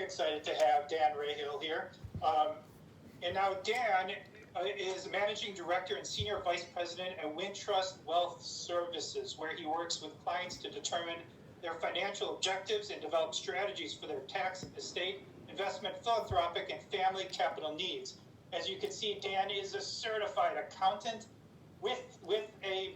excited to have Dan Rahill here. And now Dan is Managing Director and Senior Vice President at Wintrust Wealth Services, where he works with clients to determine their financial objectives and develop strategies for their tax, estate, investment, philanthropic, and family capital needs. As you can see, Dan is a certified accountant with a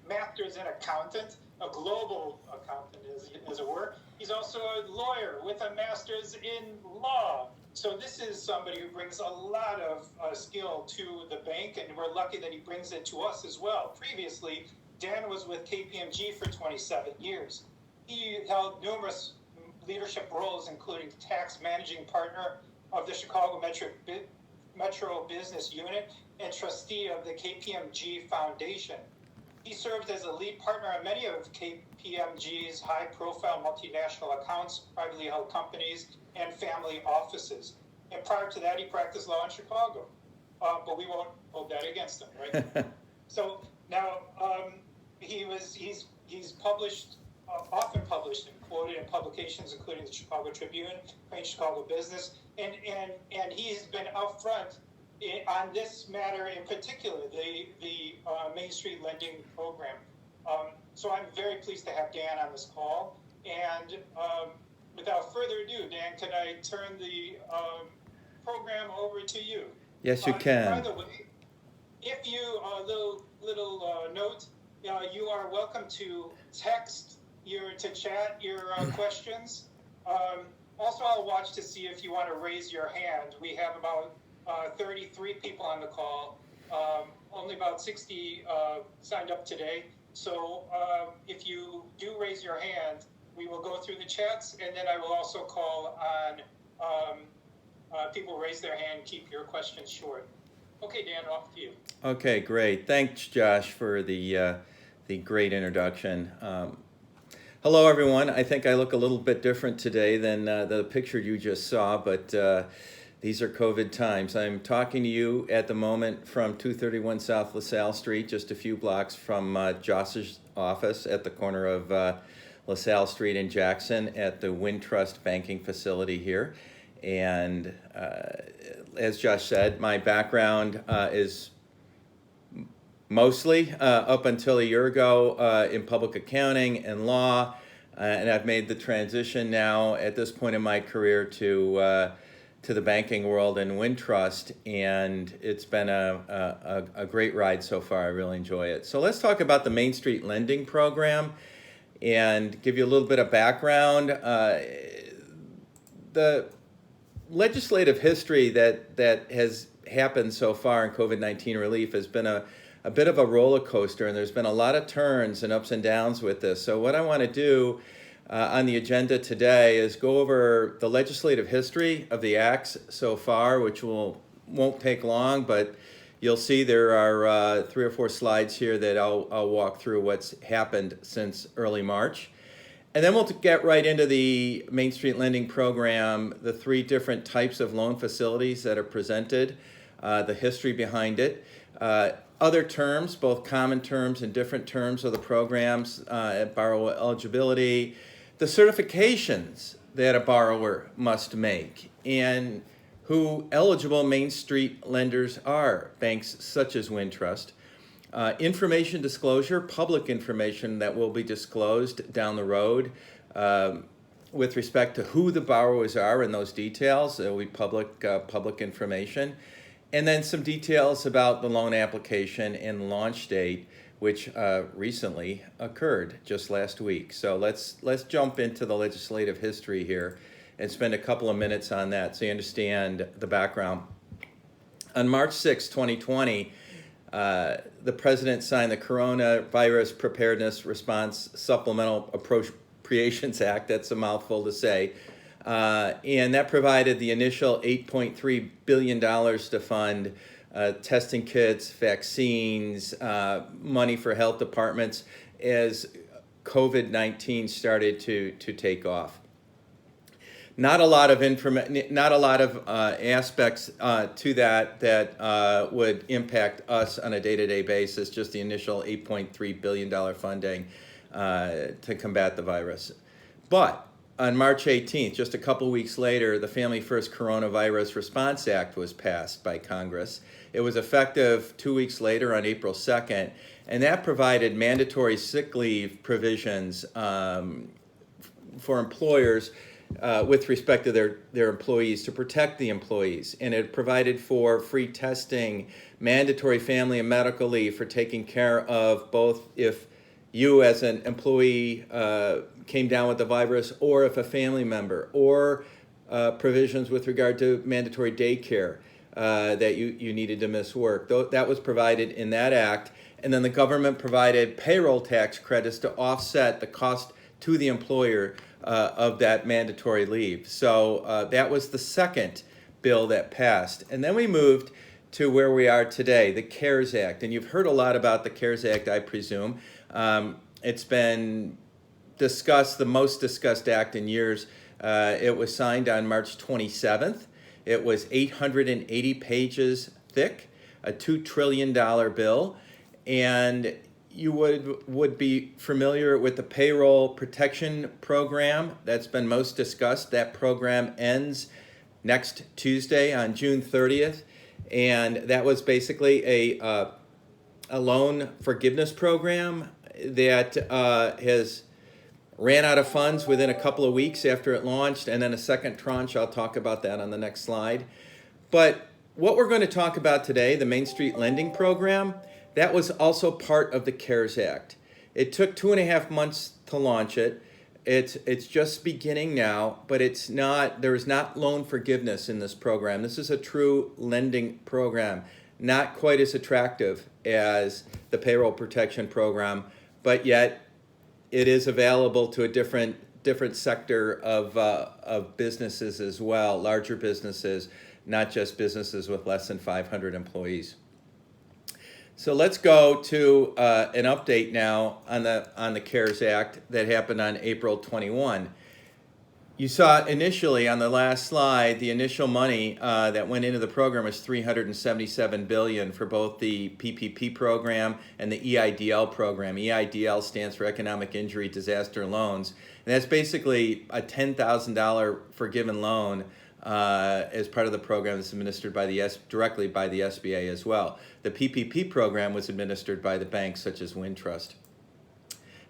master's in accountant, a global accountant, as it were. He's also a lawyer with a master's in law. So this is somebody who brings a lot of skill to the bank, and we're lucky that he brings it to us as well. Previously, Dan was with KPMG for 27 years. He held numerous leadership roles, including tax managing partner of the Chicago Metro Business Unit and trustee of the KPMG Foundation. He served as a lead partner on many of KPMG's high-profile multinational accounts, privately held companies, and family offices. And prior to that, he practiced law in Chicago. But we won't hold that against him, right? So now he's published, often published and quoted in publications including the Chicago Tribune, Chicago Business, and he's been out front on this matter in particular, the Main Street Lending Program. So I'm very pleased to have Dan on this call. And without further ado, Dan, can I turn the program over to you? Yes, you can. By the way, if you, little note, you are welcome to chat your questions. Also, I'll watch to see if you want to raise your hand. We have about 33 people on the call, only about 60 signed up today. So if you do raise your hand, we will go through the chats, and then I will also call on people raise their hand. Keep your questions short. Okay, Dan, off to you. Okay, great. Thanks, Josh, for the great introduction. Hello, everyone. I think I look a little bit different today than the picture you just saw, but these are COVID times. I'm talking to you at the moment from 231 South LaSalle Street, just a few blocks from Josh's office at the corner of LaSalle Street in Jackson at the Wintrust banking facility here. And as Josh said, my background is mostly up until a year ago in public accounting and law, and I've made the transition now at this point in my career to the banking world and Wintrust, and it's been a great ride so far. I really enjoy it. So let's talk about the Main Street Lending Program and give you a little bit of background. The legislative history that has happened so far in COVID-19 relief has been a bit of a roller coaster, and there's been a lot of turns and ups and downs with this. So what I want to do on the agenda today is go over the legislative history of the acts so far, which won't take long, but you'll see there are 3 or 4 slides here that I'll walk through what's happened since early March. And then we'll get right into the Main Street Lending Program, the 3 different types of loan facilities that are presented, the history behind it, other terms, both common terms and different terms of the programs, borrower eligibility, the certifications that a borrower must make, and who eligible Main Street lenders are, banks such as Wintrust. Information disclosure, public information that will be disclosed down the road with respect to who the borrowers are and those details. It will be public information. And then some details about the loan application and launch date, which recently occurred just last week. So let's jump into the legislative history here and spend a couple of minutes on that so you understand the background. On March 6, 2020, the President signed the Coronavirus Preparedness Response Supplemental Appropriations Act. That's a mouthful to say. And that provided the initial $8.3 billion to fund testing kits, vaccines, money for health departments as COVID-19 started to take off. Not a lot of aspects to that would impact us on a day-to-day basis, just the initial $8.3 billion funding to combat the virus. But on March 18th, just a couple weeks later, the Family First Coronavirus Response Act was passed by Congress. It was effective 2 weeks later on April 2nd, and that provided mandatory sick leave provisions for employers with respect to their employees, to protect the employees. And it provided for free testing, mandatory family and medical leave for taking care of both if you as an employee came down with the virus, or if a family member, or provisions with regard to mandatory daycare that you needed to miss work. That was provided in that act. And then the government provided payroll tax credits to offset the cost to the employer of that mandatory leave. So that was the second bill that passed. And then we moved to where we are today, the CARES Act. And you've heard a lot about the CARES Act, I presume. It's been discussed, the most discussed act in years. It was signed on March 27th. It was 880 pages thick, a $2 trillion bill. And you would be familiar with the Payroll Protection Program. That's been most discussed. That program ends next Tuesday on June 30th. And that was basically a loan forgiveness program that has ran out of funds within a couple of weeks after it launched, and then a second tranche. I'll talk about that on the next slide. But what we're going to talk about today, the Main Street Lending Program, that was also part of the CARES Act. It took 2.5 months to launch it. It's just beginning now, but there is not loan forgiveness in this program. This is a true lending program, not quite as attractive as the Payroll Protection Program, but yet it is available to a different sector of businesses as well, larger businesses, not just businesses with less than 500 employees. So let's go to an update now on the CARES Act that happened on April 21. You saw initially on the last slide, the initial money that went into the program was $377 billion for both the PPP program and the EIDL program. EIDL stands for Economic Injury Disaster Loans, and that's basically a $10,000 forgiven loan as part of the program that's administered by directly by the SBA as well. The PPP program was administered by the banks such as Wintrust.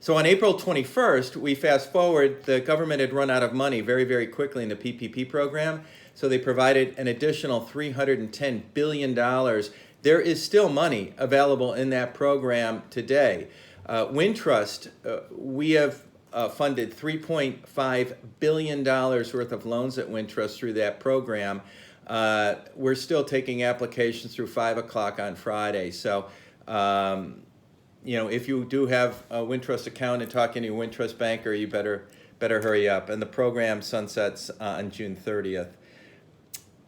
So on April 21st, we fast forward, the government had run out of money very, very quickly in the PPP program, so they provided an additional $310 billion. There is still money available in that program today. Wintrust, we have funded $3.5 billion worth of loans at Wintrust through that program. We're still taking applications through 5 o'clock on Friday. So, if you do have a Wintrust account and talking to your Wintrust banker, you better hurry up. And the program sunsets on June 30th.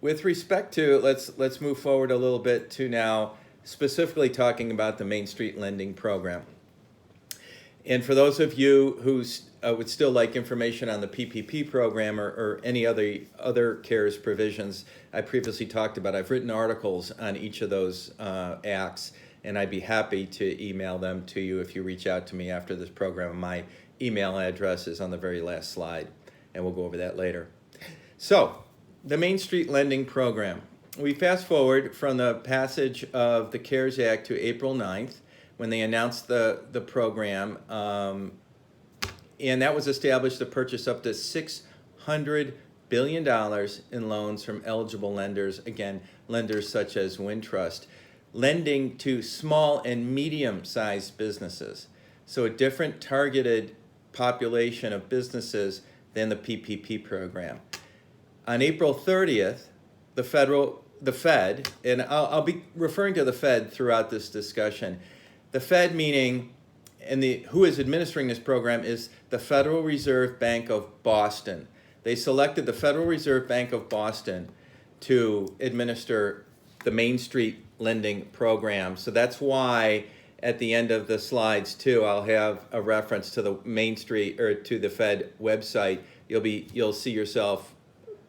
With respect to, let's move forward a little bit to now specifically talking about the Main Street Lending Program. And for those of you who would still like information on the PPP program or any other CARES provisions I previously talked about, I've written articles on each of those acts, and I'd be happy to email them to you if you reach out to me after this program. My email address is on the very last slide, and we'll go over that later. So, the Main Street Lending Program. We fast forward from the passage of the CARES Act to April 9th, when they announced the program, and that was established to purchase up to $600 billion in loans from eligible lenders, again, lenders such as Wintrust, lending to small and medium-sized businesses. So a different targeted population of businesses than the PPP program. On April 30th, the Fed, and I'll be referring to the Fed throughout this discussion. The Fed meaning, and who is administering this program is the Federal Reserve Bank of Boston. They selected the Federal Reserve Bank of Boston to administer the Main Street Lending Program. So that's why at the end of the slides too, I'll have a reference to the Main Street or to the Fed website. You'll see yourself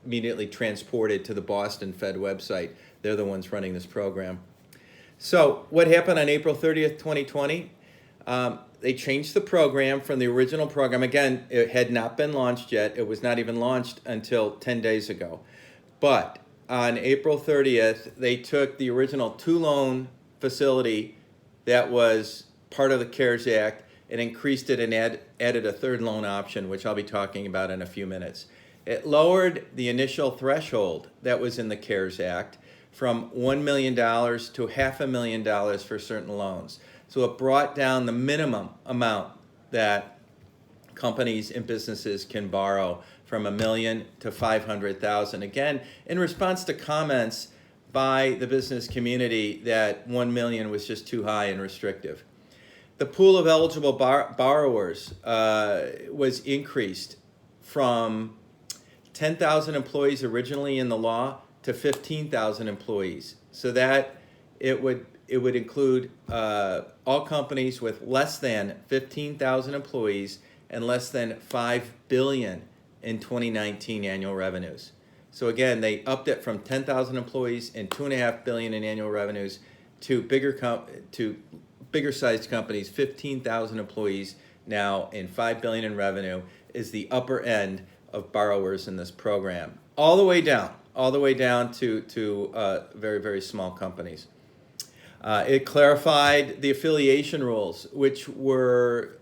immediately transported to the Boston Fed website. They're the ones running this program. So what happened on April 30th, 2020? they changed the program from the original program. Again, it had not been launched yet. It was not even launched until 10 days ago. But on April 30th, they took the original 2-loan facility that was part of the CARES Act and increased it and added a 3rd loan option, which I'll be talking about in a few minutes. It lowered the initial threshold that was in the CARES Act from $1 million to $500,000 for certain loans. So it brought down the minimum amount that companies and businesses can borrow from $1 million to $500,000. Again, in response to comments by the business community that $1 million was just too high and restrictive. The pool of eligible borrowers was increased from 10,000 employees originally in the law to 15,000 employees. So that it would include all companies with less than 15,000 employees and less than $5 billion in 2019 annual revenues. So again, they upped it from 10,000 employees and $2.5 billion in annual revenues to bigger sized companies, 15,000 employees now and $5 billion in revenue is the upper end of borrowers in this program. All the way down to very, very small companies. It clarified the affiliation rules, which were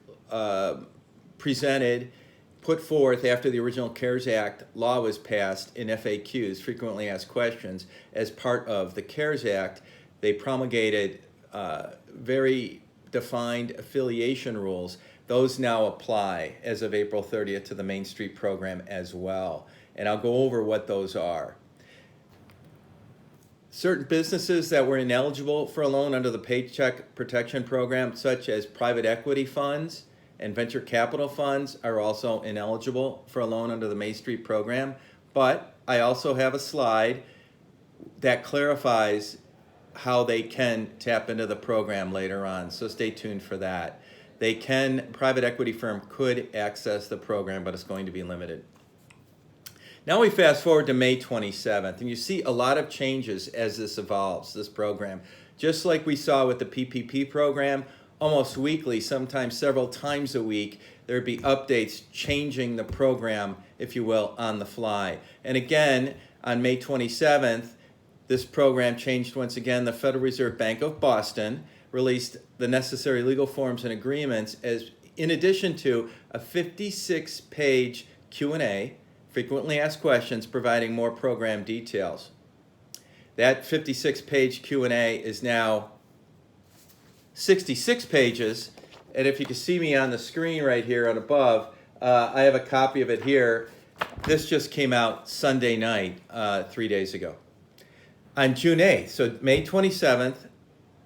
put forth after the original CARES Act law was passed in FAQs, frequently asked questions, as part of the CARES Act. They promulgated very defined affiliation rules. Those now apply as of April 30th to the Main Street program as well. And I'll go over what those are. Certain businesses that were ineligible for a loan under the Paycheck Protection Program, such as private equity funds and venture capital funds, are also ineligible for a loan under the Main Street program. But I also have a slide that clarifies how they can tap into the program later on, so stay tuned for that. Private equity firm could access the program, but it's going to be limited. Now we fast forward to May 27th, and you see a lot of changes as this evolves, this program. Just like we saw with the PPP program, almost weekly, sometimes several times a week, there'd be updates changing the program, if you will, on the fly. And again, on May 27th, this program changed once again. The Federal Reserve Bank of Boston released the necessary legal forms and agreements as in addition to a 56-page Q&A, frequently asked questions, providing more program details. That 56-page Q&A is now 66 pages, and if you can see me on the screen right here on above, I have a copy of it here. This just came out Sunday night, 3 days ago. On June 8th, so May 27th,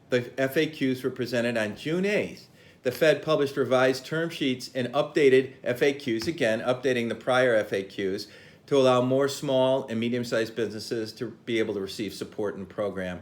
the FAQs were presented on June 8th. The Fed published revised term sheets and updated FAQs, again, updating the prior FAQs to allow more small and medium-sized businesses to be able to receive support in the program.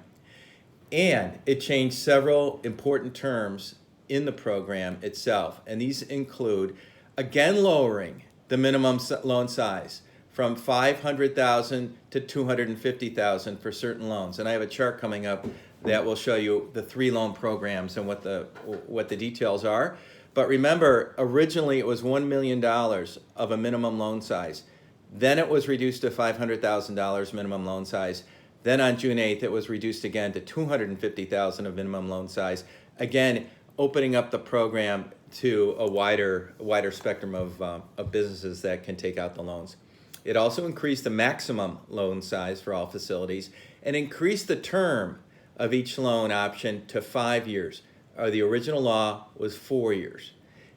And it changed several important terms in the program itself. And these include, again, lowering the minimum loan size from $500,000 to $250,000 for certain loans. And I have a chart coming up that will show you the 3 loan programs and what the details are. But remember, originally it was $1 million of a minimum loan size. Then it was reduced to $500,000 minimum loan size. Then on June 8th, it was reduced again to $250,000 of minimum loan size. Again, opening up the program to a wider spectrum of businesses that can take out the loans. It also increased the maximum loan size for all facilities and increased the term of each loan option to 5 years. The original law was 4 years.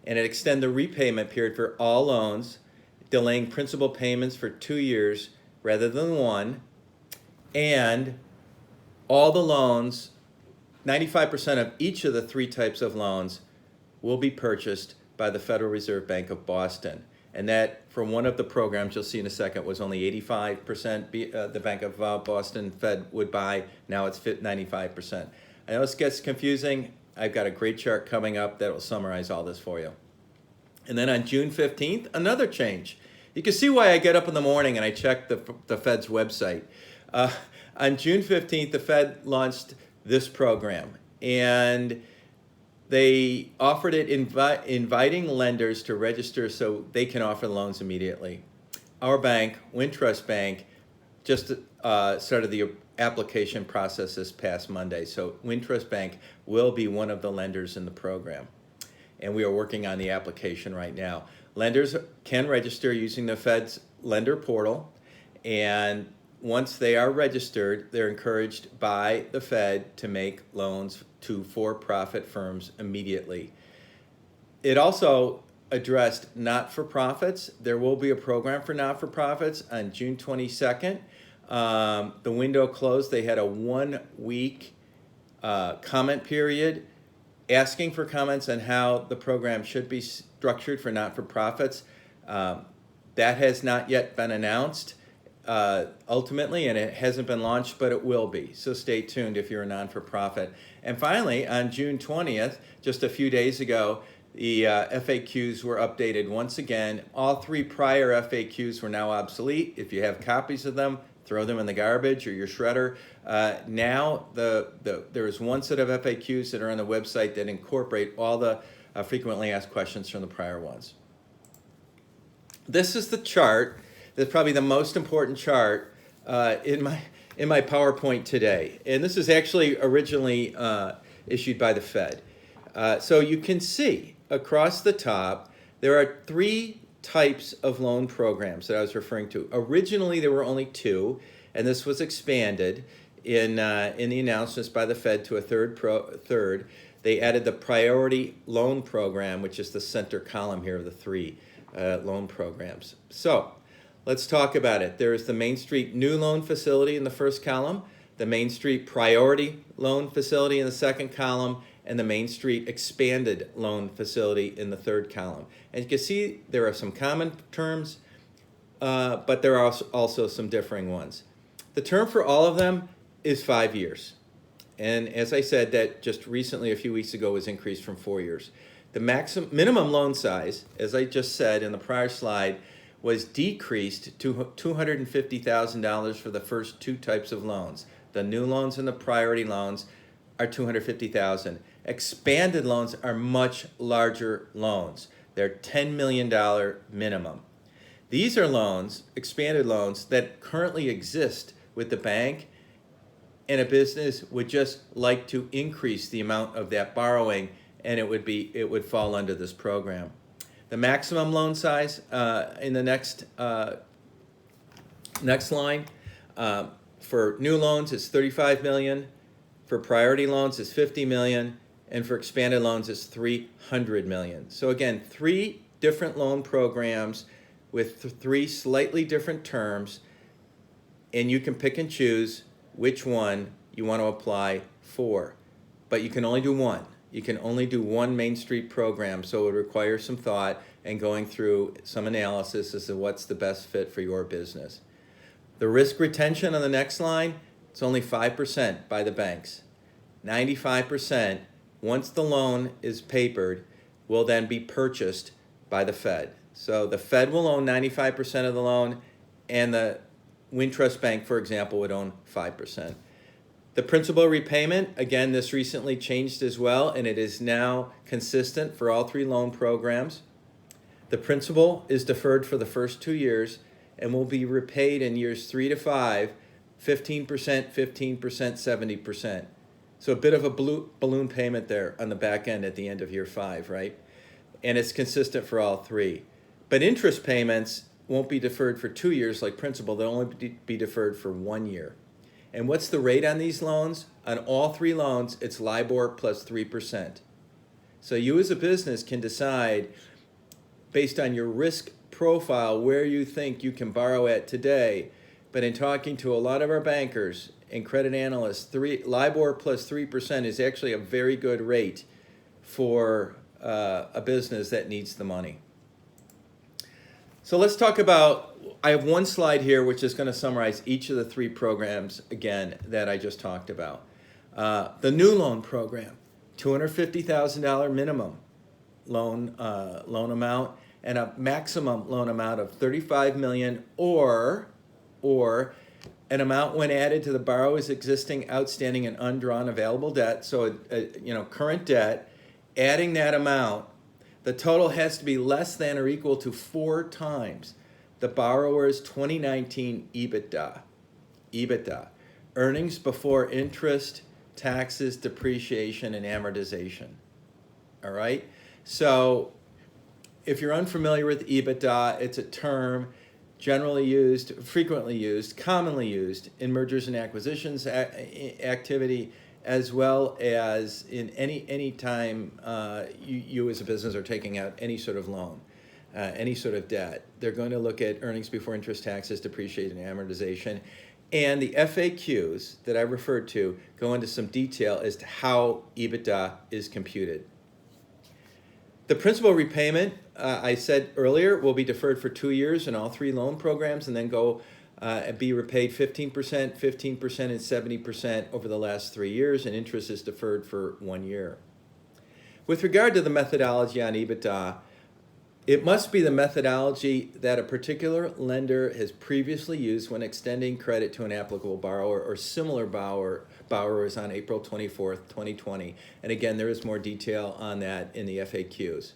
And it extended the repayment period for all loans, delaying principal payments for 2 years rather than 1. And all the loans, 95% of each of the 3 types of loans will be purchased by the Federal Reserve Bank of Boston. And that, for one of the programs you'll see in a second, was only 85% the Bank of Boston Fed would buy. Now it's 95%. I know this gets confusing. I've got a great chart coming up that will summarize all this for you. And then on June 15th, another change. You can see why I get up in the morning and I check the Fed's website. On June 15th, the Fed launched this program. And they offered it inviting lenders to register so they can offer loans immediately. Our bank, Wintrust Bank, just started the application process this past Monday. So Wintrust Bank will be one of the lenders in the program. And we are working on the application right now. Lenders can register using the Fed's lender portal. And once they are registered, they're encouraged by the Fed to make loans to for-profit firms immediately. It also addressed not-for-profits. There will be a program for not-for-profits on June 22nd. The window closed. They had a 1-week comment period asking for comments on how the program should be structured for not-for-profits. That has not yet been announced ultimately, and it hasn't been launched, but it will be. So stay tuned if you're a non-for-profit. And finally, on June 20th, just a few days ago, the FAQs were updated once again. All 3 prior FAQs were now obsolete. If you have copies of them, throw them in the garbage or your shredder. Now there is one set of FAQs that are on the website that incorporate all the frequently asked questions from the prior ones. This is the chart that's probably the most important chart in my PowerPoint today. And this is actually originally issued by the Fed. So you can see across the top, there are 3 types of loan programs that I was referring to. Originally, there were only 2, and this was expanded in the announcements by the Fed to a third. They added the Priority Loan Program, which is the center column here of the 3 loan programs. So let's talk about it. There is the Main Street New Loan Facility in the first column, the Main Street Priority Loan Facility in the second column, and the Main Street Expanded Loan Facility in the third column. And you can see there are some common terms, but there are also some differing ones. The term for all of them is 5 years. And as I said, that just recently, a few weeks ago, was increased from 4 years. The minimum loan size, as I just said in the prior slide, was decreased to $250,000 for the first 2 types of loans. The new loans and the priority loans are $250,000. Expanded loans are much larger loans. They're $10 million minimum. These are loans, expanded loans, that currently exist with the bank, and a business would just like to increase the amount of that borrowing, and it would fall under this program. The maximum loan size in the next line for new loans is $35 million. For priority loans is $50 million, and for expanded loans is $300 million. So again, 3 different loan programs with 3 slightly different terms, and you can pick and choose which one you want to apply for. But you can only do one. You can only do one Main Street program, so it would require some thought and going through some analysis as to what's the best fit for your business. The risk retention on the next line, it's only 5% by the banks. 95%, once the loan is papered, will then be purchased by the Fed. So the Fed will own 95% of the loan, and the Wintrust Bank, for example, would own 5%. The principal repayment, again, this recently changed as well, and it is now consistent for all 3 loan programs. The principal is deferred for the first 2 years and will be repaid in years 3 to 5, 15%, 15%, 70%. So a bit of a balloon payment there on the back end at the end of year 5, right? And it's consistent for all 3. But interest payments won't be deferred for 2 years like principal. They'll only be deferred for 1 year. And what's the rate on these loans? On all 3 loans, it's LIBOR plus 3%. So you as a business can decide, based on your risk profile, where you think you can borrow at today. But in talking to a lot of our bankers and credit analysts, LIBOR plus 3% is actually a very good rate for a business that needs the money. So let's talk about, I have one slide here which is going to summarize each of the 3 programs again that I just talked about. The new loan program, $250,000 minimum loan amount and a maximum loan amount of $35 million or an amount when added to the borrower's existing outstanding and undrawn available debt, so current debt, adding that amount, the total has to be less than or equal to 4 times the borrower's 2019 EBITDA. EBITDA, earnings before interest, taxes, depreciation, and amortization. All right? So if you're unfamiliar with EBITDA, it's a term generally used, frequently used, commonly used in mergers and acquisitions activity, as well as in any time you as a business are taking out any sort of loan, any sort of debt. They're going to look at earnings before interest, taxes, depreciation, and amortization. And the FAQs that I referred to go into some detail as to how EBITDA is computed. The principal repayment, I said earlier, will be deferred for 2 years in all 3 loan programs and then be repaid 15%, 15%, and 70% over the last 3 years, and interest is deferred for 1 year. With regard to the methodology on EBITDA, it must be the methodology that a particular lender has previously used when extending credit to an applicable borrower or similar borrowers on April 24th, 2020. And again, there is more detail on that in the FAQs.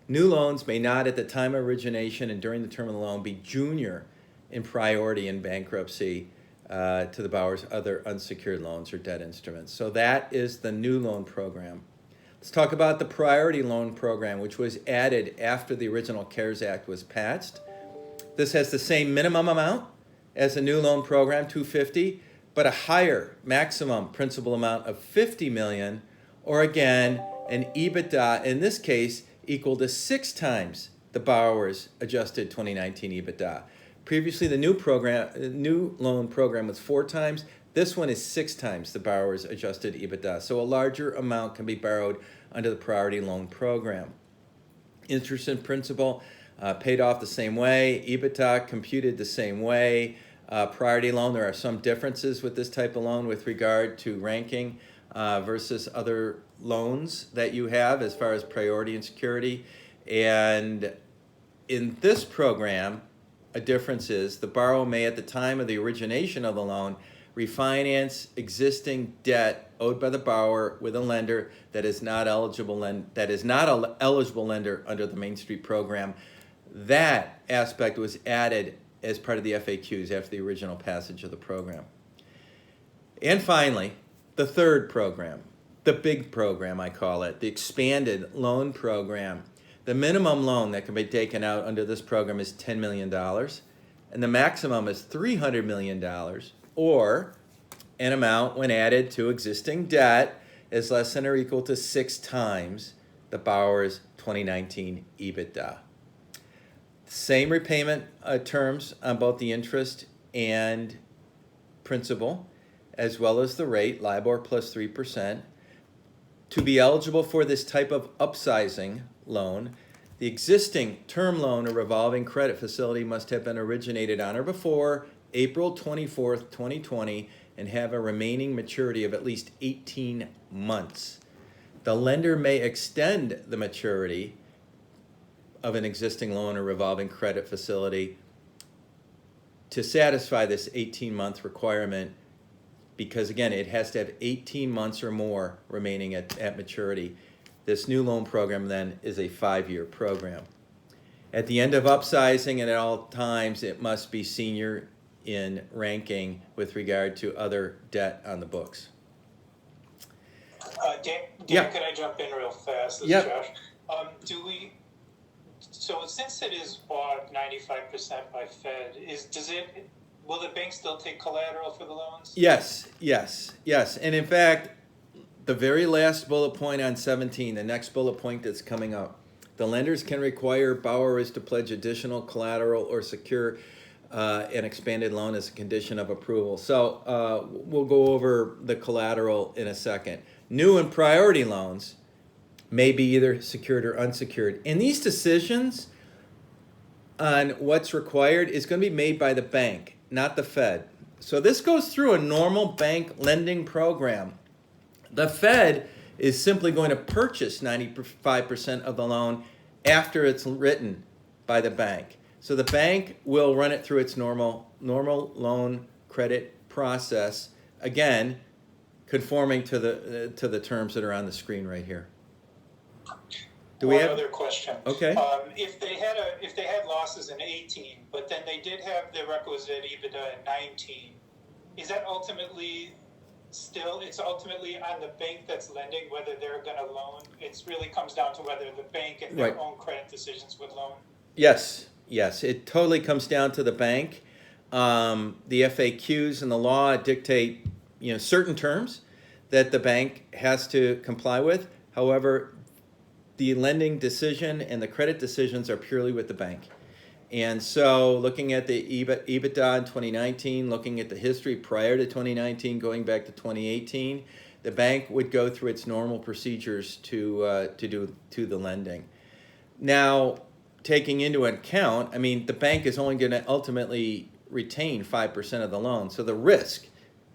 New loans may not, at the time of origination and during the term of the loan, be junior in priority in bankruptcy to the borrower's other unsecured loans or debt instruments. So that is the new loan program. Let's talk about the priority loan program, which was added after the original CARES Act was passed. This has the same minimum amount as the new loan program, $250, but a higher maximum principal amount of $50 million, or again, an EBITDA, in this case, equal to 6 times the borrower's adjusted 2019 EBITDA. Previously, the new loan program was 4 times. This one is 6 times the borrower's adjusted EBITDA, so a larger amount can be borrowed under the priority loan program. Interest and principal paid off the same way, EBITDA computed the same way. Priority loan, there are some differences with this type of loan with regard to ranking versus other loans that you have as far as priority and security. And in this program, a difference is the borrower may, at the time of the origination of the loan, refinance existing debt owed by the borrower with a lender that is not eligible lender under the Main Street program. That aspect was added as part of the FAQs after the original passage of the program. And finally, the third program, the big program I call it, the expanded loan program. The minimum loan that can be taken out under this program is $10 million, and the maximum is $300 million, or an amount when added to existing debt is less than or equal to 6 times the borrower's 2019 EBITDA. Same repayment terms on both the interest and principal, as well as the rate, LIBOR plus 3%. To be eligible for this type of upsizing loan, the existing term loan or revolving credit facility must have been originated on or before April 24th, 2020, and have a remaining maturity of at least 18 months. The lender may extend the maturity of an existing loan or revolving credit facility to satisfy this 18-month requirement because, again, it has to have 18 months or more remaining at maturity. This new loan program, then, is a 5-year program. At the end of upsizing, and at all times, it must be senior in ranking with regard to other debt on the books. Dan, Yeah. Could I jump in real fast? This Yeah. is Josh. So since it is bought 95% by Fed, will the bank still take collateral for the loans? Yes. And in fact, the very last bullet point on 17, the next bullet point that's coming up, the lenders can require borrowers to pledge additional collateral or secure an expanded loan as a condition of approval. So we'll go over the collateral in a second. New and priority loans may be either secured or unsecured. And these decisions on what's required is going to be made by the bank, not the Fed. So this goes through a normal bank lending program. The Fed is simply going to purchase 95% of the loan after it's written by the bank. So the bank will run it through its normal loan credit process, again, conforming to the terms that are on the screen right here. Do we One have? other question. Okay. If they had losses in 18, but then they did have the requisite EBITDA in 19, is that ultimately it's ultimately on the bank that's lending whether they're going to loan? It really comes down to whether the bank and their Right. own credit decisions would loan. Yes, it totally comes down to the bank. The FAQs and the law dictate, certain terms that the bank has to comply with. However, the lending decision and the credit decisions are purely with the bank. And so looking at the EBITDA in 2019, looking at the history prior to 2019, going back to 2018, the bank would go through its normal procedures to the lending. Now, taking into account, the bank is only going to ultimately retain 5% of the loan, so the risk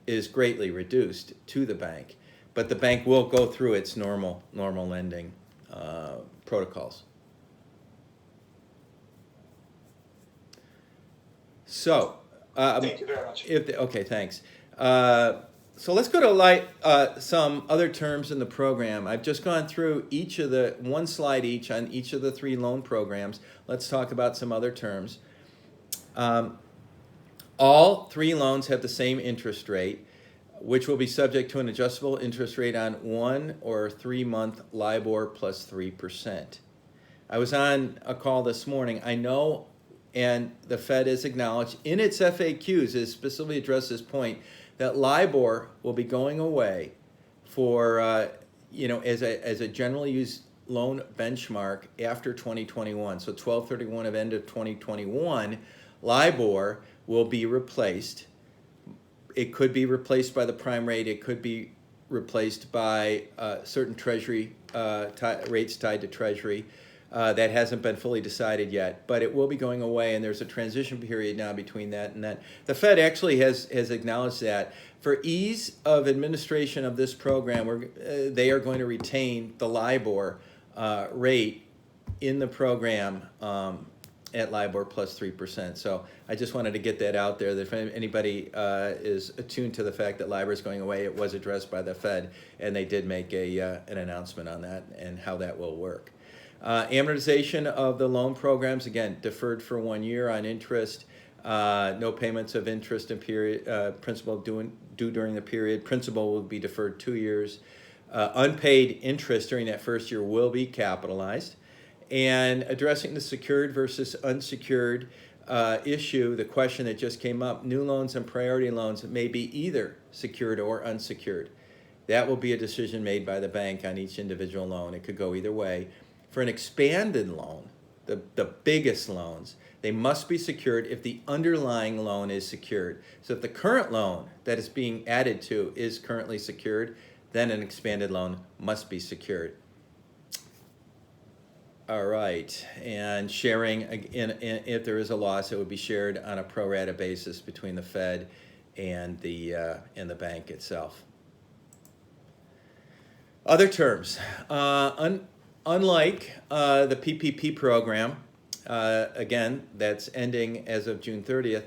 is greatly reduced to the bank. But the bank will go through its normal lending protocols. So, Thank you very much. Okay, thanks. So let's go to some other terms in the program. I've just gone through one slide each on each of the 3 loan programs. Let's talk about some other terms. All 3 loans have the same interest rate, which will be subject to an adjustable interest rate on 1 or 3-month LIBOR plus 3%. I was on a call this morning. I know, and the Fed has acknowledged in its FAQs, it specifically addressed this point, that LIBOR will be going away for, as a generally used loan benchmark after 2021. So 12/31 of end of 2021, LIBOR will be replaced. It could be replaced by the prime rate. It could be replaced by certain Treasury rates tied to Treasury. That hasn't been fully decided yet, but it will be going away, and there's a transition period now between that and that. The Fed actually has acknowledged that. For ease of administration of this program, they are going to retain the LIBOR rate in the program at LIBOR plus 3%. So I just wanted to get that out there, that if anybody is attuned to the fact that LIBOR is going away, it was addressed by the Fed, and they did make an announcement on that and how that will work. Amortization of the loan programs, again, deferred for 1 year on interest, no payments of interest and principal due during the period. Principal will be deferred 2 years. Unpaid interest during that first year will be capitalized. And addressing the secured versus unsecured issue, the question that just came up, new loans and priority loans may be either secured or unsecured. That will be a decision made by the bank on each individual loan. It could go either way. For an expanded loan, the biggest loans, they must be secured if the underlying loan is secured. So if the current loan that is being added to is currently secured, then an expanded loan must be secured. All right, and sharing, if there is a loss, it would be shared on a pro rata basis between the Fed and the bank itself. Other terms, unlike the PPP program, again, that's ending as of June 30th,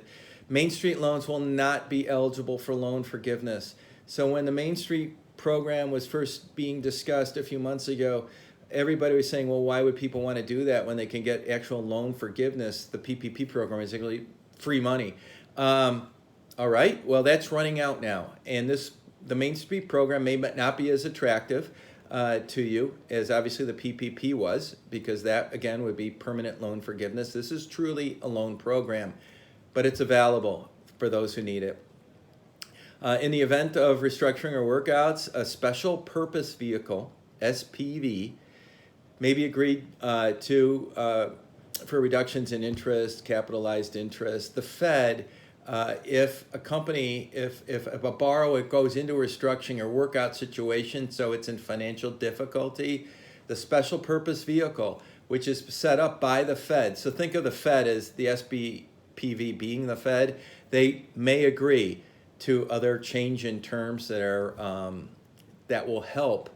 Main Street loans will not be eligible for loan forgiveness. So when the Main Street program was first being discussed a few months ago, everybody was saying, well, why would people want to do that when they can get actual loan forgiveness? The PPP program is actually free money. All right, well, that's running out now. And the Main Street program may not be as attractive to you as obviously the PPP was, because that, again, would be permanent loan forgiveness. This is truly a loan program, but it's available for those who need it. In the event of restructuring or workouts, a special purpose vehicle, SPV, may be agreed to for reductions in interest, capitalized interest. The Fed, if a borrower goes into a restructuring or workout situation, so it's in financial difficulty, the special purpose vehicle, which is set up by the Fed. So think of the Fed as the SBPV being the Fed. They may agree to other change in terms that will help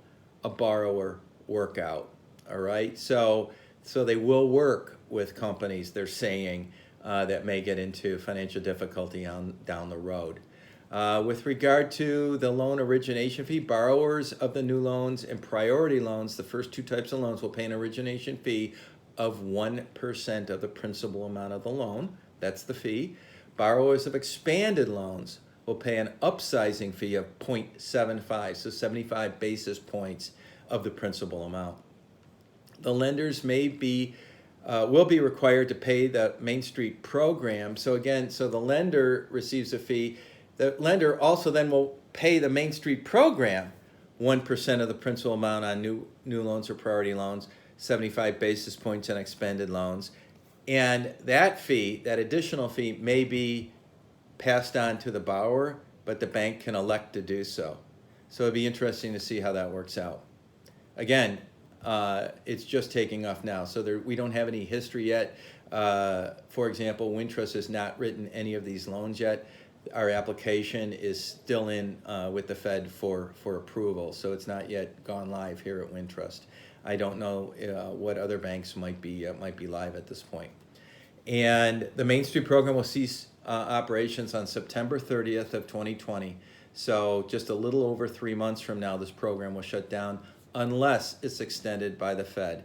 a borrower work out. All right, so they will work with companies, they're saying, that may get into financial difficulty down the road. With regard to the loan origination fee, borrowers of the new loans and priority loans, the first two types of loans, will pay an origination fee of 1% of the principal amount of the loan. That's the fee. Borrowers of expanded loans will pay an upsizing fee of 0.75, so 75 basis points of the principal amount. The lenders will be required to pay the Main Street program. So again, the lender receives a fee. The lender also then will pay the Main Street program 1% of the principal amount on new loans or priority loans, 75 basis points on expanded loans. And that fee, that additional fee, may be passed on to the borrower, but the bank can elect to do so. So it'd be interesting to see how that works out. Again, it's just taking off now, so we don't have any history yet. For example, Wintrust has not written any of these loans yet. Our application is still in with the Fed for approval, so it's not yet gone live here at Wintrust. I don't know what other banks might be live at this point. And the Main Street program will cease operations on September 30th of 2020. So just a little over 3 months from now, this program will shut down unless it's extended by the Fed.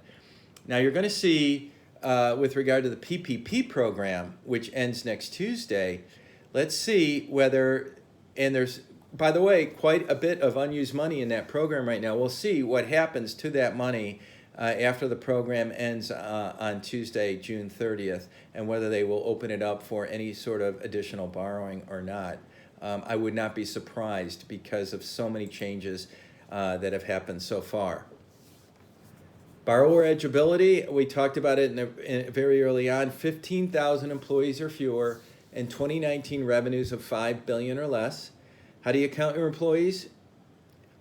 Now you're going to see, with regard to the PPP program, which ends next Tuesday, let's see whether, and there's, by the way, quite a bit of unused money in that program right now. We'll see what happens to that money after the program ends on Tuesday, June 30th, and whether they will open it up for any sort of additional borrowing or not. I would not be surprised because of so many changes that have happened so far. Borrower eligibility, we talked about it in very early on. 15,000 employees or fewer, and 2019 revenues of $5 billion or less. How do you count your employees?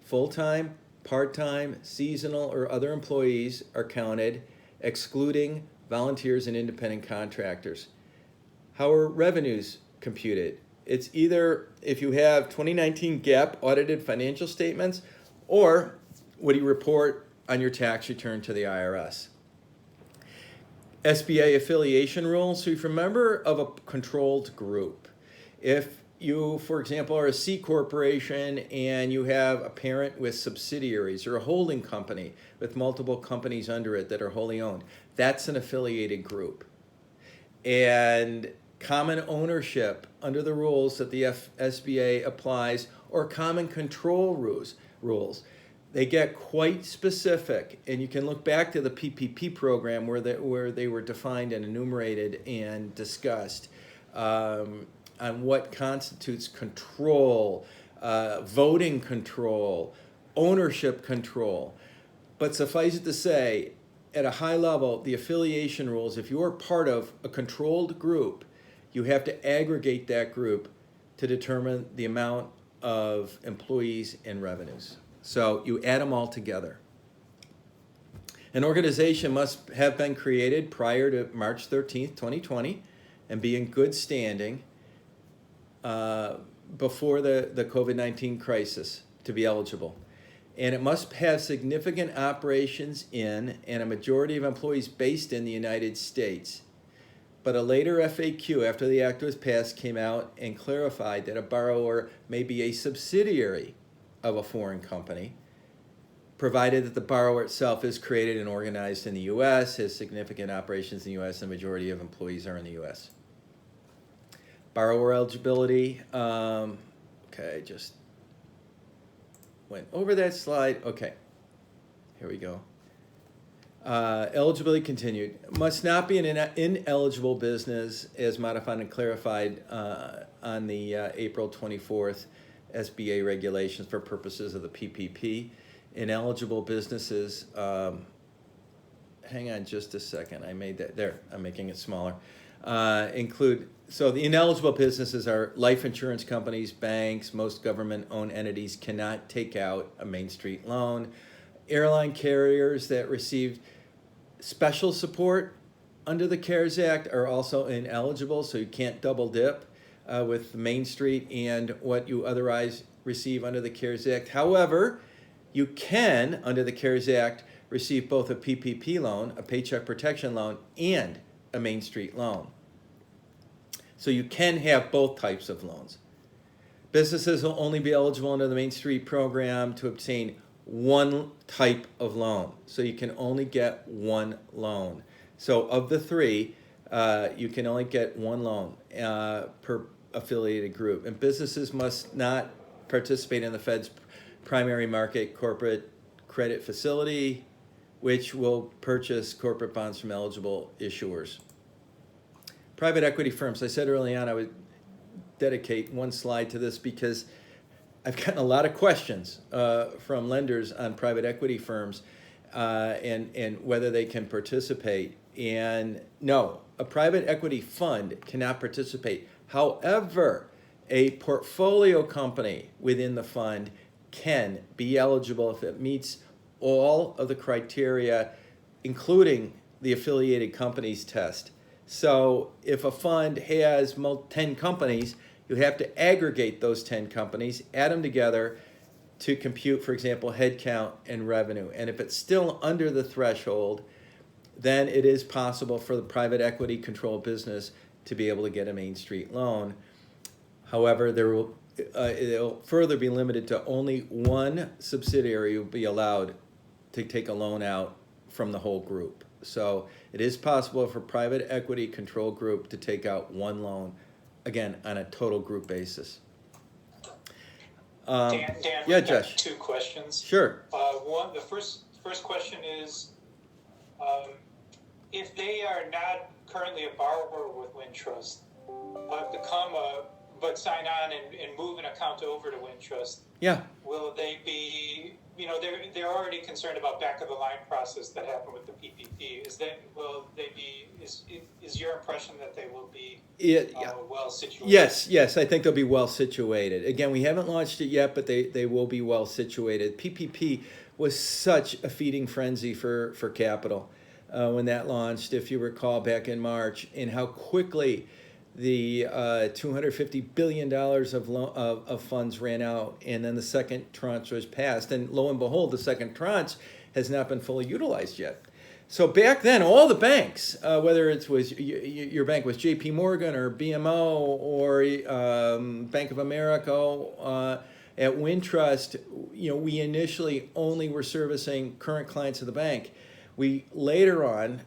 Full-time, part-time, seasonal, or other employees are counted, excluding volunteers and independent contractors. How are revenues computed? It's either if you have 2019 GAAP audited financial statements, or what do you report on your tax return to the IRS? SBA affiliation rules. So if you're a member of a controlled group, if you, for example, are a C corporation and you have a parent with subsidiaries or a holding company with multiple companies under it that are wholly owned, that's an affiliated group. And common ownership under the rules that the SBA applies, or common control rules. They get quite specific, and you can look back to the PPP program where they were defined and enumerated and discussed on what constitutes control, voting control, ownership control. But suffice it to say, at a high level, the affiliation rules, if you are part of a controlled group, you have to aggregate that group to determine the amount of employees and revenues. So you add them all together. An organization must have been created prior to March 13th, 2020, and be in good standing before the COVID-19 crisis to be eligible. And it must have significant operations in and a majority of employees based in the United States. But a later FAQ, after the act was passed, came out and clarified that a borrower may be a subsidiary of a foreign company, provided that the borrower itself is created and organized in the U.S., has significant operations in the U.S., and the majority of employees are in the U.S. Borrower eligibility. Okay, just went over that slide. Okay, here we go. Eligibility continued. Must not be an ineligible business as modified and clarified on the April 24th SBA regulations for purposes of the PPP. Ineligible businesses, hang on just a second, I made that, there, I'm making it smaller. So the ineligible businesses are life insurance companies, banks, most government-owned entities cannot take out a Main Street loan. Airline carriers that received special support under the CARES Act are also ineligible, so you can't double dip with Main Street and what you otherwise receive under the CARES Act. However, you can, under the CARES Act, receive both a PPP loan, a Paycheck Protection loan, and a Main Street loan. So you can have both types of loans. Businesses will only be eligible under the Main Street program to obtain one type of loan. So you can only get one loan. So of the three, you can only get one loan per affiliated group. And businesses must not participate in the Fed's primary market corporate credit facility, which will purchase corporate bonds from eligible issuers. Private equity firms. I said early on I would dedicate one slide to this because I've gotten a lot of questions from lenders on private equity firms and whether they can participate. And no, a private equity fund cannot participate. However, a portfolio company within the fund can be eligible if it meets all of the criteria, including the affiliated companies test. So if a fund has 10 companies, you have to aggregate those 10 companies, add them together to compute, for example, headcount and revenue. And if it's still under the threshold, then it is possible for the private equity controlled business to be able to get a Main Street loan. However, it'll further be limited to only one subsidiary will be allowed to take a loan out from the whole group. So it is possible for private equity controlled group to take out one loan, again, on a total group basis. Dan, yeah, I've got Josh. 2 questions. Sure. The first question is, if they are not currently a borrower with Wintrust, but sign on and move an account over to Wintrust, Yeah. will they be, they're already concerned about back of the line process that happened with the PPP. Is your impression that they will be well situated? Yes, I think they'll be well situated. Again, we haven't launched it yet, but they will be well situated. PPP was such a feeding frenzy for capital when that launched, if you recall, back in March, and how quickly the $250 billion of funds ran out, and then the second tranche was passed. And lo and behold, the second tranche has not been fully utilized yet. So back then, all the banks, whether it was your bank was J.P. Morgan or BMO or Bank of America, at Wintrust, we initially only were servicing current clients of the bank. We later on,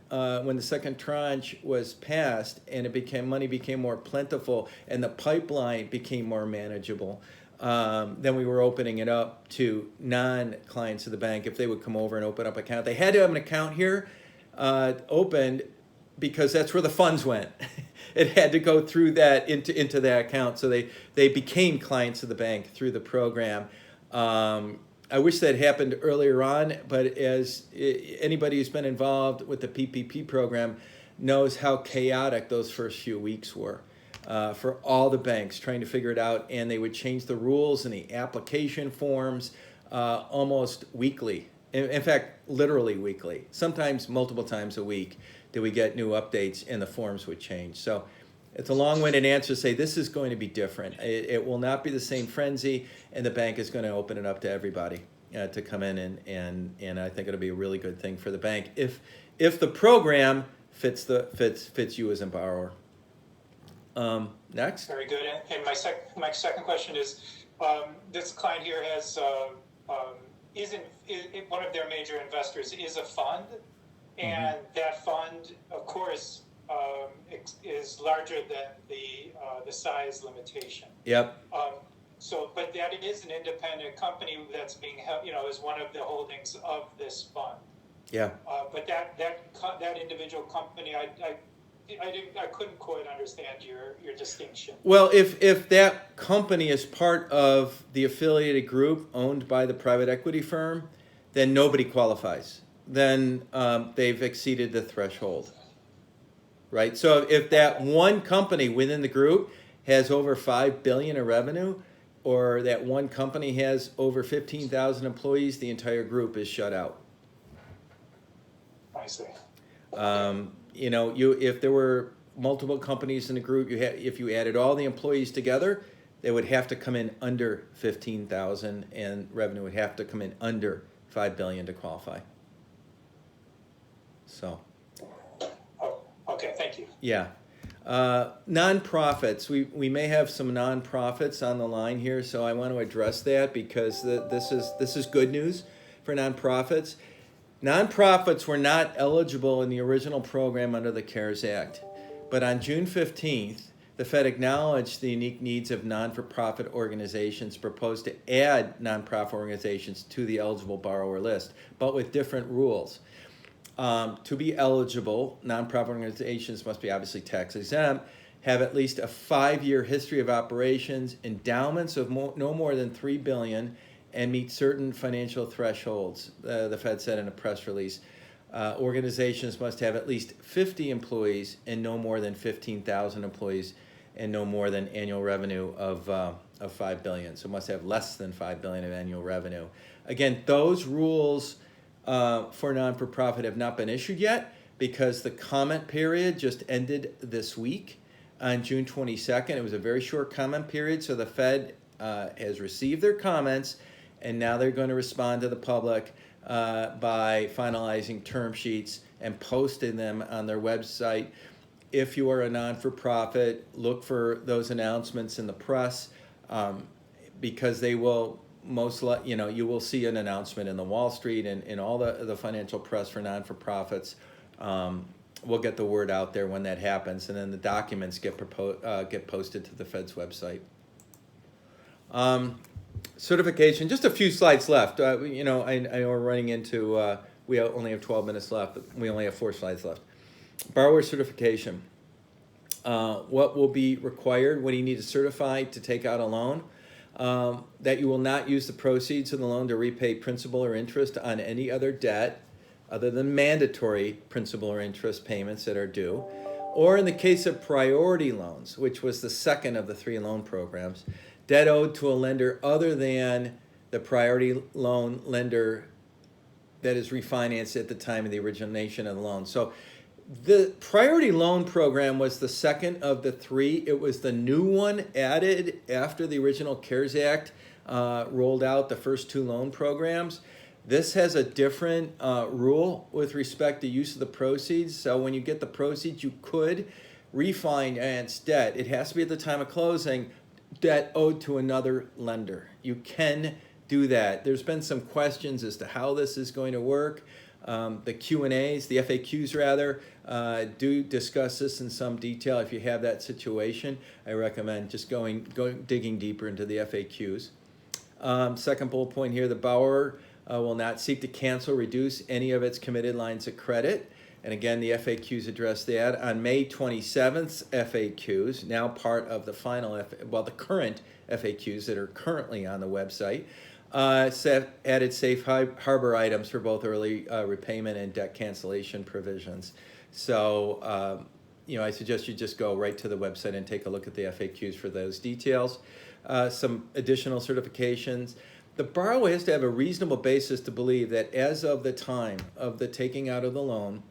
when the second tranche was passed and money became more plentiful and the pipeline became more manageable, then we were opening it up to non-clients of the bank if they would come over and open up an account. They had to have an account here opened because that's where the funds went. It had to go through that into that account, so they became clients of the bank through the program. I wish that happened earlier on, but as anybody who's been involved with the PPP program knows how chaotic those first few weeks were for all the banks trying to figure it out, and they would change the rules and the application forms almost weekly. In fact, literally weekly. Sometimes multiple times a week did we get new updates and the forms would change. So it's a long-winded answer to say this is going to be different. It will not be the same frenzy, and the bank is going to open it up to everybody to come in, and I think it'll be a really good thing for the bank if the program fits you as a borrower. Next. Very good. And my second question is, this client here has one of their major investors is a fund, and that fund, of course, is larger than the size limitation. Yep. But that is an independent company that's being held, is one of the holdings of this fund. Yeah. But that individual company, I couldn't quite understand your distinction. Well, if that company is part of the affiliated group owned by the private equity firm, then nobody qualifies. Then they've exceeded the threshold. Right? So if that one company within the group has over $5 billion in revenue, or that one company has over 15,000 employees, the entire group is shut out. I see. If there were multiple companies in the group, if you added all the employees together, they would have to come in under 15,000, and revenue would have to come in under $5 billion to qualify. So. Okay, thank you. Yeah. Nonprofits. We may have some nonprofits on the line here, so I want to address that because this is good news for nonprofits. Nonprofits were not eligible in the original program under the CARES Act, but on June 15th, the Fed acknowledged the unique needs of non-for-profit organizations, proposed to add nonprofit organizations to the eligible borrower list, but with different rules. To be eligible, nonprofit organizations must be obviously tax exempt, have at least a 5-year history of operations, endowments of no more than $3 billion, and meet certain financial thresholds, the Fed said in a press release. Organizations must have at least 50 employees and no more than 15,000 employees and no more than annual revenue of $5 billion. So must have less than $5 billion of annual revenue. Again, those rules for non-for-profit have not been issued yet because the comment period just ended this week on June 22nd. It was a very short comment period, so the Fed has received their comments, and now they're going to respond to the public by finalizing term sheets and posting them on their website. If you are a non-for-profit, look for those announcements in the press because they will you will see an announcement in the Wall Street and in all the financial press for non-for-profits. We'll get the word out there when that happens, and then the documents get posted to the Fed's website. Certification, just a few slides left. I know we're running into, we only have 12 minutes left, but we only have 4 slides left. Borrower certification. What will be required? What do you need to certify to take out a loan? That you will not use the proceeds of the loan to repay principal or interest on any other debt other than mandatory principal or interest payments that are due. Or in the case of priority loans, which was the second of the 3 loan programs, debt owed to a lender other than the priority loan lender that is refinanced at the time of the origination of the loan. So the priority loan program was the second of the 3. It was the new one added after the original CARES Act rolled out the first 2 loan programs. This has a different rule with respect to use of the proceeds. So when you get the proceeds, you could refinance debt. It has to be at the time of closing, debt owed to another lender. You can do that. There's been some questions as to how this is going to work. The Q&As, the FAQs rather, do discuss this in some detail. If you have that situation, I recommend just digging deeper into the FAQs. Second bullet point here, the borrower will not seek to cancel, reduce any of its committed lines of credit. And again, the FAQs address that. On May 27th, FAQs, now part of the final, the current FAQs that are currently on the website, added safe harbor items for both early repayment and debt cancellation provisions. So, I suggest you just go right to the website and take a look at the FAQs for those details. Some additional certifications. The borrower has to have a reasonable basis to believe that as of the time of the taking out of the loan,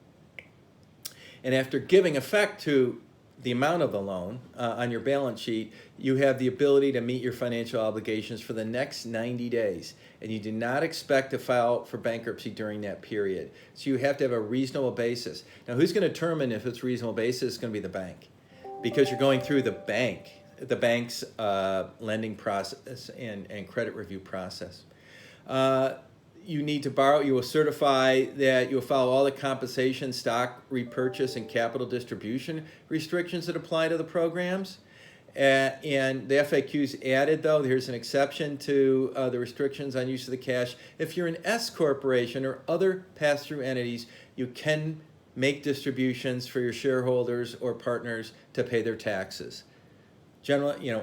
and after giving effect to the amount of the loan on your balance sheet, you have the ability to meet your financial obligations for the next 90 days. And you do not expect to file for bankruptcy during that period. So you have to have a reasonable basis. Now, who's going to determine if it's a reasonable basis? It's going to be the bank. Because you're going through the bank's lending process and credit review process. You need to borrow, you will certify that you will follow all the compensation, stock repurchase, and capital distribution restrictions that apply to the programs. And the FAQs added, though, here's an exception to the restrictions on use of the cash. If you're an S corporation or other pass-through entities, you can make distributions for your shareholders or partners to pay their taxes. Generally,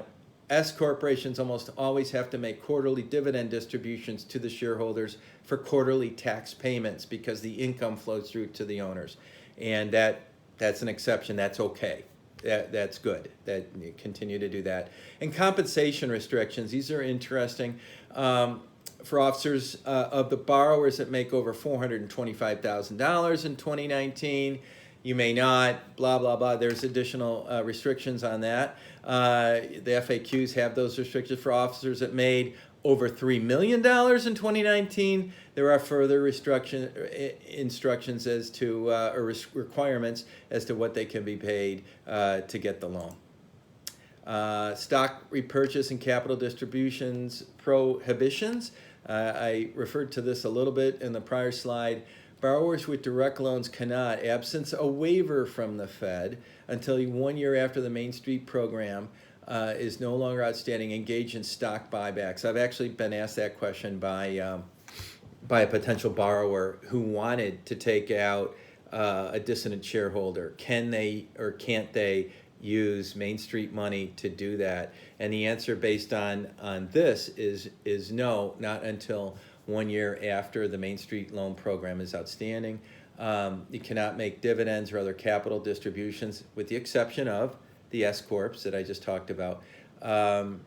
S corporations almost always have to make quarterly dividend distributions to the shareholders for quarterly tax payments because the income flows through to the owners. And that's an exception. That's okay. That's good. That you continue to do that. And compensation restrictions. These are interesting. For officers of the borrowers that make over $425,000 in 2019, you may not, blah, blah, blah. There's additional restrictions on that. The FAQs have those restrictions for officers that made over $3 million in 2019, there are further instructions as to, requirements as to what they can be paid to get the loan. Stock repurchase and capital distributions prohibitions. I referred to this a little bit in the prior slide. Borrowers with direct loans cannot, absent a waiver from the Fed, until 1 year after the Main Street program is no longer outstanding, engage in stock buybacks. I've actually been asked that question by a potential borrower who wanted to take out a dissident shareholder. Can they or can't they use Main Street money to do that? And the answer based on this is no, not until 1 year after the Main Street loan program is outstanding. You cannot make dividends or other capital distributions, with the exception of the S-corps that I just talked about. And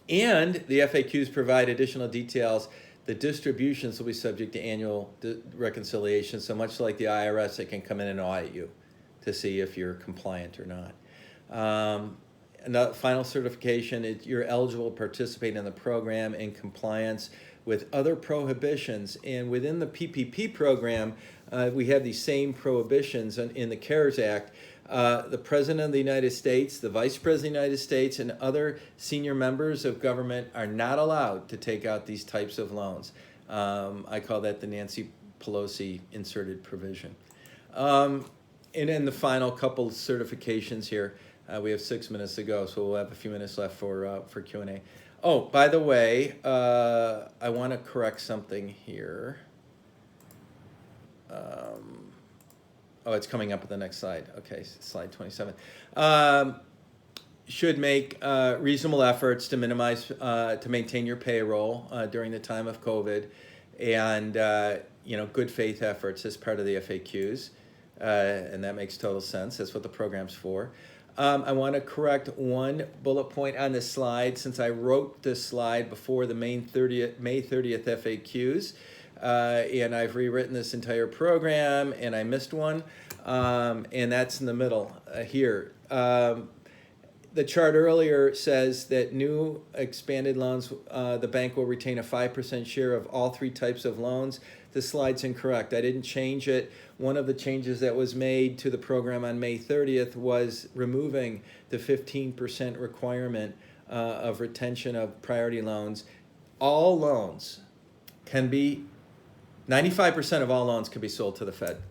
the FAQs provide additional details. The distributions will be subject to annual reconciliation, so much like the IRS, they can come in and audit you to see if you're compliant or not. Another final certification is you're eligible to participate in the program in compliance with other prohibitions. And within the PPP program, we have these same prohibitions in the CARES Act. The President of the United States, the Vice President of the United States, and other senior members of government are not allowed to take out these types of loans. I call that the Nancy Pelosi inserted provision. And then the final couple certifications here. We have 6 minutes to go, so we'll have a few minutes left for Q&A. Oh, by the way, I want to correct something here. Oh, it's coming up at the next slide. Okay, slide 27. Should make reasonable efforts to minimize, to maintain your payroll during the time of COVID, and good faith efforts as part of the FAQs, and that makes total sense. That's what the program's for. I want to correct one bullet point on this slide, since I wrote this slide before the May 30th FAQs. And I've rewritten this entire program, and I missed one, and that's in the middle here. The chart earlier says that new expanded loans, the bank will retain a 5% share of all three types of loans. This slide's incorrect. I didn't change it. One of the changes that was made to the program on May 30th was removing the 15% requirement of retention of priority loans. All loans can be 95% of all loans can be sold to the Fed,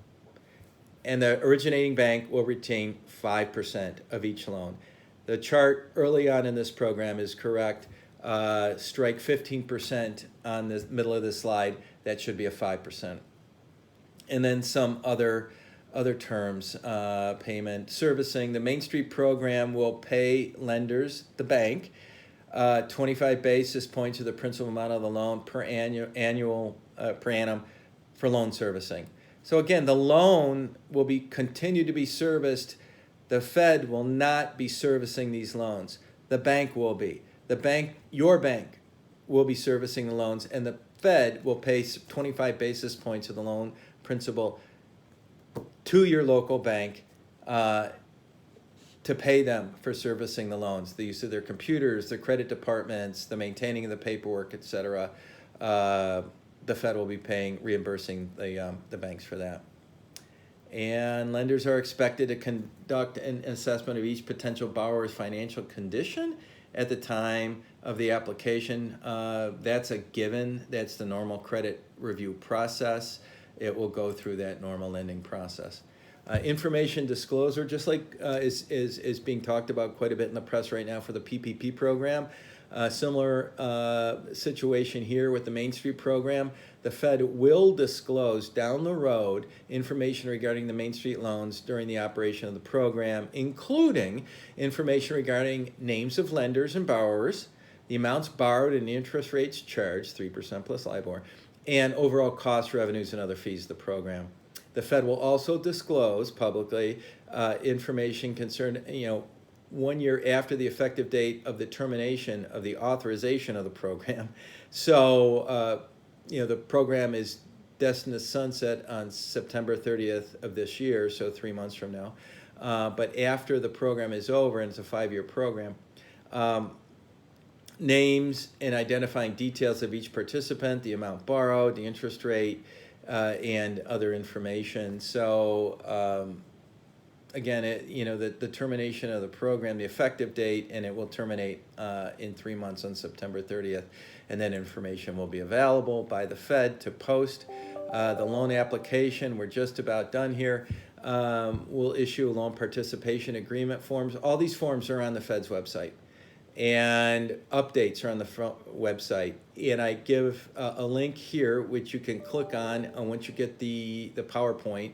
and the originating bank will retain 5% of each loan. The chart early on in this program is correct. Strike 15% on the middle of the slide. That should be a 5%. And then some other terms, payment, servicing. The Main Street program will pay lenders, the bank, 25 basis points of the principal amount of the loan per annum for loan servicing. So again, the loan will continue to be serviced. The Fed will not be servicing these loans. The bank will be. Your bank will be servicing the loans, and the Fed will pay 25 basis points of the loan principal to your local bank to pay them for servicing the loans, the use of their computers, their credit departments, the maintaining of the paperwork, etc. The Fed will be reimbursing the banks for that. And lenders are expected to conduct an assessment of each potential borrower's financial condition at the time of the application. That's a given. That's the normal credit review process. It will go through that normal lending process. Information disclosure, just like is being talked about quite a bit in the press right now for the PPP program. Similar situation here with the Main Street program. The Fed will disclose down the road information regarding the Main Street loans during the operation of the program, including information regarding names of lenders and borrowers, the amounts borrowed and the interest rates charged, 3% plus LIBOR, and overall costs, revenues, and other fees of the program. The Fed will also disclose publicly information concerning, 1 year after the effective date of the termination of the authorization of the program. So, the program is destined to sunset on September 30th of this year, so 3 months from now. But after the program is over, and it's a 5-year program, names and identifying details of each participant, the amount borrowed, the interest rate, and other information. So again, the termination of the program, the effective date, and it will terminate in 3 months on September 30th. And then information will be available by the Fed to post. The loan application, we're just about done here. We'll issue a loan participation agreement forms. All these forms are on the Fed's website. And updates are on the front website. And I give a link here, which you can click on once you get the PowerPoint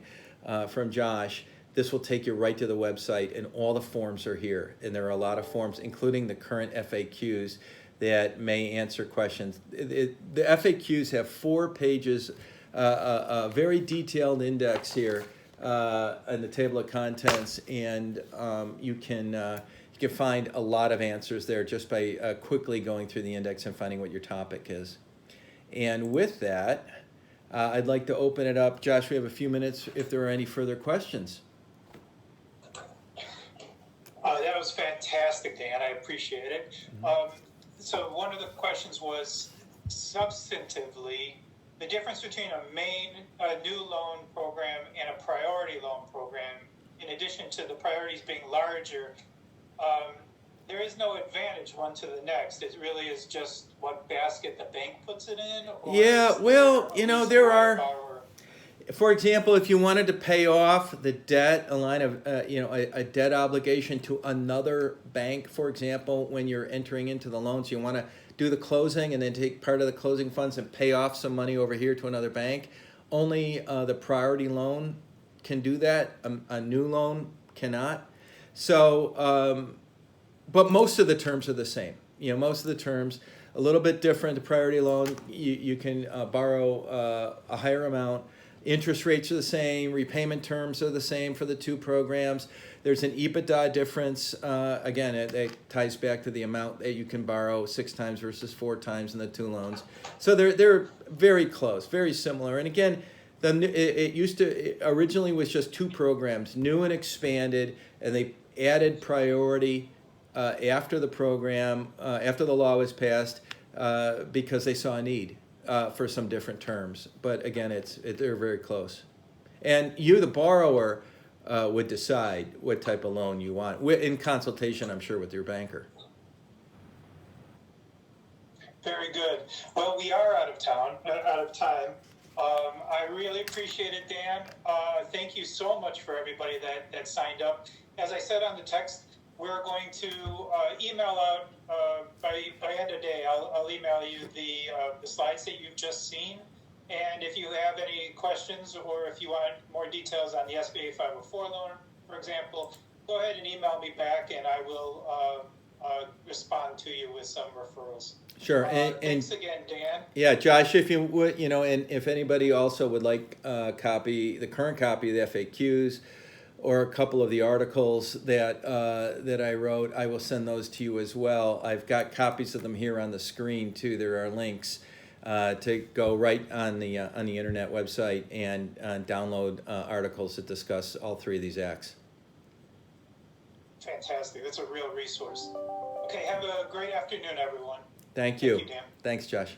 from Josh. This will take you right to the website, and all the forms are here. And there are a lot of forms, including the current FAQs that may answer questions. The FAQs have 4 pages, a very detailed index here in the table of contents, and you can find a lot of answers there just by quickly going through the index and finding what your topic is. And with that, I'd like to open it up. Josh, we have a few minutes if there are any further questions. That was fantastic, Dan. I appreciate it. So one of the questions was substantively the difference between a new loan program and a priority loan program. In addition to the priorities being larger, there is no advantage one to the next. It really is just what basket the bank puts it in. Yeah, well, there are. For example, if you wanted to pay off the debt, a line of, a debt obligation to another bank, for example, when you're entering into the loans, you want to do the closing and then take part of the closing funds and pay off some money over here to another bank. Only the priority loan can do that. A new loan cannot. So, but most of the terms are the same. Most of the terms, a little bit different. The priority loan, you can borrow a higher amount. Interest rates are the same. Repayment terms are the same for the 2 programs. There's an EBITDA difference. Again, it ties back to the amount that you can borrow 6 times versus 4 times in the 2 loans. So they're very close, very similar. And again, it originally was just 2 programs, new and expanded, and they added priority after the program, after the law was passed, because they saw a need. For some different terms, but again, they're very close. And you, the borrower, would decide what type of loan you want, in consultation, I'm sure, with your banker. Very good. Well, we are out of time. I really appreciate it, Dan. Thank you so much for everybody that signed up. As I said on the text, we're going to email out by end of day. I'll email you the slides that you've just seen. And if you have any questions or if you want more details on the SBA 504 loan, for example, go ahead and email me back, and I will respond to you with some referrals. Sure. Thanks again, Dan. Yeah, Josh, if you would, and if anybody also would like the current copy of the FAQs, or a couple of the articles that I wrote, I will send those to you as well. I've got copies of them here on the screen too. There are links to go right on the internet website and download articles that discuss all 3 of these acts. Fantastic. That's a real resource. Okay, have a great afternoon, everyone. Thank you. Thank you, Dan. Thanks, Josh.